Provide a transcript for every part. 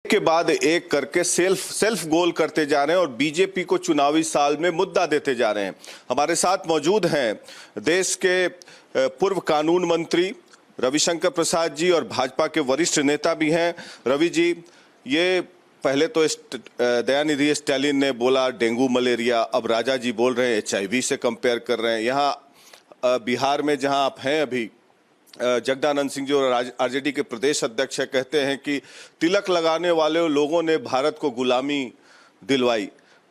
के बाद एक करके सेल्फ गोल करते जा रहे हैं और बीजेपी को चुनावी साल में मुद्दा देते जा रहे हैं। हमारे साथ मौजूद हैं देश के पूर्व कानून मंत्री रविशंकर प्रसाद जी और भाजपा के वरिष्ठ नेता भी हैं। रवि जी, ये पहले तो दयानिधि स्टालिन ने बोला डेंगू मलेरिया, अब राजा जी बोल रहे हैं HIV से कंपेयर कर रहे हैं। यहाँ बिहार में जहां आप हैं अभी, जगदानंद सिंह जी और आरजेडी के प्रदेश अध्यक्ष कहते हैं कि तिलक लगाने वाले लोगों ने भारत को गुलामी दिलवाई।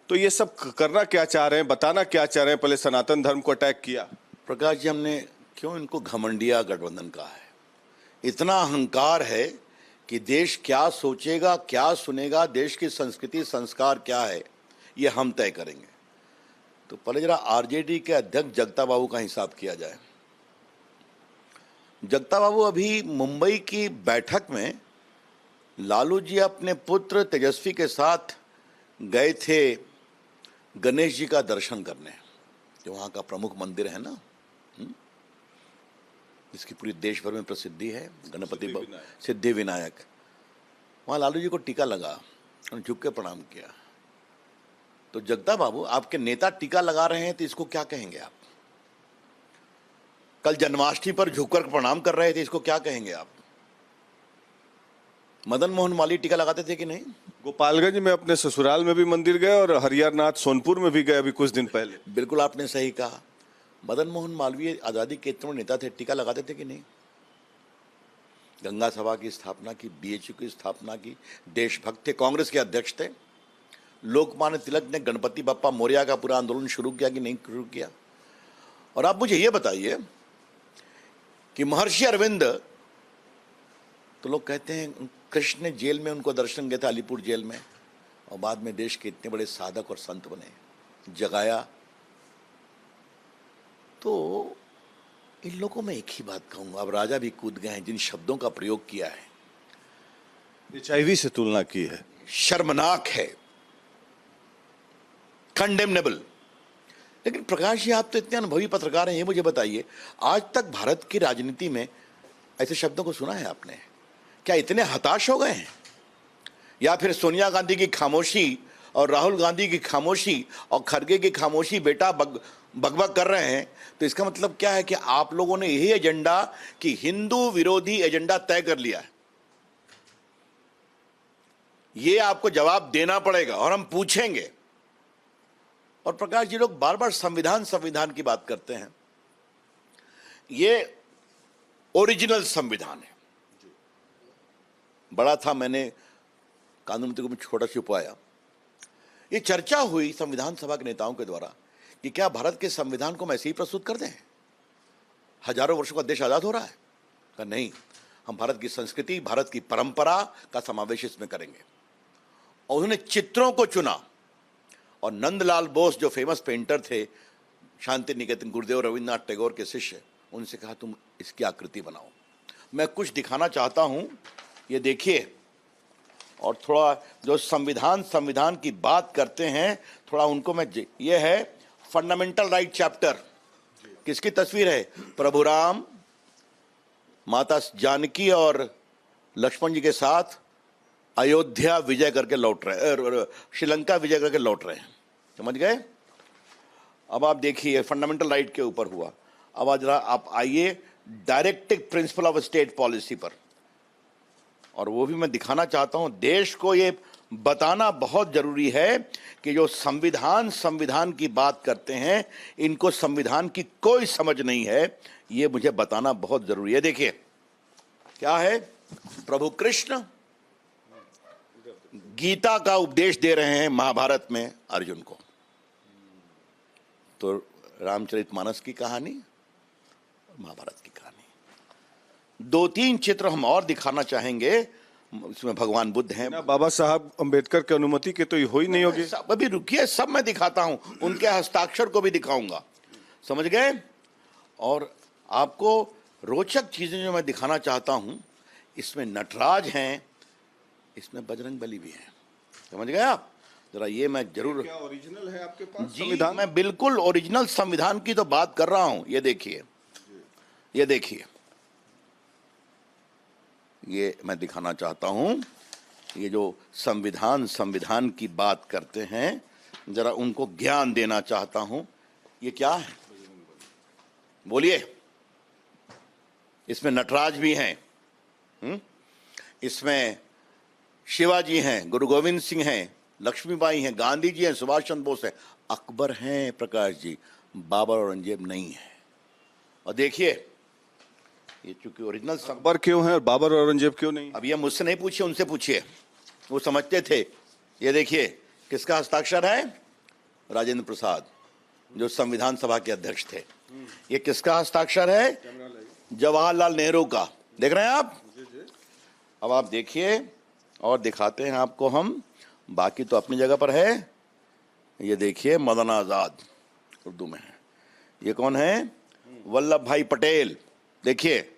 तो ये सब करना क्या चाह रहे हैं, बताना क्या चाह रहे हैं? पहले सनातन धर्म को अटैक किया। प्रकाश जी, हमने क्यों इनको घमंडिया गठबंधन कहा है? इतना अहंकार है कि देश क्या सोचेगा, क्या सुनेगा, देश की संस्कृति संस्कार क्या है, ये हम तय करेंगे। तो पहले जरा आरजेडी के अध्यक्ष जगता बाबू का हिसाब किया जाए। जगता बाबू अभी मुंबई की बैठक में लालू जी अपने पुत्र तेजस्वी के साथ गए थे गणेश जी का दर्शन करने, जो वहाँ का प्रमुख मंदिर है ना, जिसकी पूरी देश भर में प्रसिद्धि है, गणपति सिद्धि विनायक। वहाँ लालू जी को टीका लगा और झुक के प्रणाम किया। तो जगता बाबू, आपके नेता टीका लगा रहे हैं तो इसको क्या कहेंगे आप? कल जन्माष्टमी पर झुककर प्रणाम कर रहे थे, इसको क्या कहेंगे आप? मदन मोहन मालवीय टीका लगाते थे कि नहीं? गोपालगंज में अपने ससुराल में भी मंदिर गए और हरिहरनाथ सोनपुर में भी गए अभी कुछ दिन पहले। बिल्कुल आपने सही कहा। मदन मोहन मालवीय आजादी के इतने नेता थे, टीका लगाते थे कि नहीं? गंगा सभा की स्थापना की, BHU की स्थापना की, देशभक्त थे, कांग्रेस के अध्यक्ष थे। लोकमान्य तिलक ने गणपति बप्पा मोरया का पूरा आंदोलन शुरू किया कि नहीं शुरू किया? और आप मुझे ये बताइए कि महर्षि अरविंद, तो लोग कहते हैं कृष्ण ने जेल में उनको दर्शन किया था, अलीपुर जेल में, और बाद में देश के इतने बड़े साधक और संत बने, जगाया। तो इन लोगों में एक ही बात कहूंगा, अब राजा भी कूद गए हैं जिन शब्दों का प्रयोग किया है, HIV से तुलना की है, शर्मनाक है, कंडेमनेबल। लेकिन प्रकाश जी, आप तो इतने अनुभवी पत्रकार हैं, ये मुझे बताइए, आज तक भारत की राजनीति में ऐसे शब्दों को सुना है आपने? क्या इतने हताश हो गए हैं? या फिर सोनिया गांधी की खामोशी और राहुल गांधी की खामोशी और खड़गे की खामोशी बेटा बकबक कर रहे हैं, तो इसका मतलब क्या है कि आप लोगों ने यही एजेंडा, कि हिंदू विरोधी एजेंडा तय कर लिया है? ये आपको जवाब देना पड़ेगा और हम पूछेंगे। और प्रकाश जी, लोग बार बार संविधान की बात करते हैं। ये ओरिजिनल संविधान है। बड़ा था, मैंने कानून मंत्री को छोटा छुपाया। ये चर्चा हुई संविधान सभा के नेताओं के द्वारा कि क्या भारत के संविधान को हम ऐसे ही प्रस्तुत कर दें? हजारों वर्षों का देश आजाद हो रहा है। का नहीं, हम भारत की संस्कृति, भारत की परंपरा का समावेश इसमें करेंगे। और उन्होंने चित्रों को चुना, और नंदलाल बोस जो फेमस पेंटर थे, शांति निकेतन, गुरुदेव रविन्द्रनाथ टैगोर के शिष्य, उनसे कहा तुम इसकी आकृति बनाओ। मैं कुछ दिखाना चाहता हूं, ये देखिए। और थोड़ा जो संविधान की बात करते हैं, थोड़ा उनको मैं, ये है फंडामेंटल राइट चैप्टर। किसकी तस्वीर है? प्रभु राम, माता जानकी और लक्ष्मण जी के साथ अयोध्या विजय करके लौट रहे, श्रीलंका विजय करके लौट रहे हैं। समझ गए? अब आप देखिए, फंडामेंटल राइट के ऊपर हुआ। अब आज आप आइए directive principle of state policy पर, और वो भी मैं दिखाना चाहता हूं। देश को ये बताना बहुत जरूरी है कि जो संविधान की बात करते हैं, इनको संविधान की कोई समझ नहीं है, ये मुझे बताना बहुत जरूरी है। देखिए क्या है, प्रभु कृष्ण गीता का उपदेश दे रहे हैं महाभारत में अर्जुन को। तो रामचरितमानस की कहानी, महाभारत की कहानी। 2-3 चित्र हम और दिखाना चाहेंगे। इसमें भगवान बुद्ध हैं। बाबा साहब अंबेडकर की अनुमति के तो ये हो ही नहीं होगी। अभी रुकिए, सब मैं दिखाता हूं, उनके हस्ताक्षर को भी दिखाऊंगा। समझ गए? और आपको रोचक चीजें जो मैं दिखाना चाहता हूं, इसमें नटराज हैं, इसमें बजरंग बली भी है। समझ गए आप? जरा ये मैं जरूर, क्या ओरिजिनल है आपके पास जी संविधान? मैं बिल्कुल ओरिजिनल संविधान की तो बात कर रहा हूं। ये देखिए, ये देखिए, ये मैं दिखाना चाहता हूं ये जो संविधान की बात करते हैं, जरा उनको ज्ञान देना चाहता हूं। ये क्या है, बोलिए। इसमें नटराज भी हैं, इसमें शिवाजी हैं, गुरु गोविंद सिंह हैं, लक्ष्मीबाई हैं, गांधी जी हैं, सुभाष चंद्र बोस हैं, अकबर हैं, प्रकाश जी, बाबर औरंगजेब नहीं है। और देखिए, ये चूंकि ओरिजिनल अकबर क्यों है और बाबर और औरंगजेब क्यों नहीं? अब ये मुझसे नहीं पूछिए, उनसे पूछिए, वो समझते थे। ये देखिए किसका हस्ताक्षर है, राजेंद्र प्रसाद, जो संविधान सभा के अध्यक्ष थे। ये किसका हस्ताक्षर है, जवाहरलाल नेहरू का। देख रहे हैं आप? अब आप देखिए और दिखाते हैं आपको हम, बाकी तो अपनी जगह पर है। ये देखिए मौलाना आजाद उर्दू में है। ये कौन है, वल्लभ भाई पटेल, देखिए।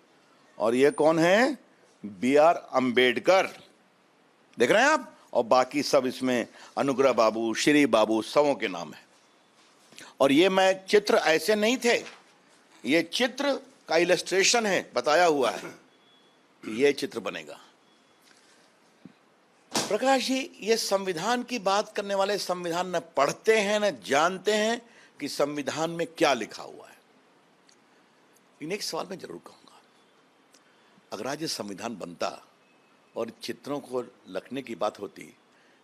और ये कौन है, B.R. अंबेडकर, देख रहे हैं आप? और बाकी सब इसमें अनुग्रह बाबू, श्री बाबू, सबों के नाम है। और ये मैं चित्र ऐसे नहीं थे, ये चित्र का इलस्ट्रेशन है, बताया हुआ है कि ये चित्र बनेगा। प्रकाश जी, ये संविधान की बात करने वाले संविधान न पढ़ते हैं न जानते हैं कि संविधान में क्या लिखा हुआ है। इन एक सवाल मैं जरूर कहूंगा, अगर आज ये संविधान बनता और चित्रों को लिखने की बात होती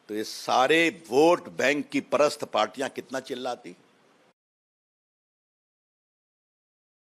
तो ये सारे वोट बैंक की परस्त पार्टियां कितना चिल्लाती।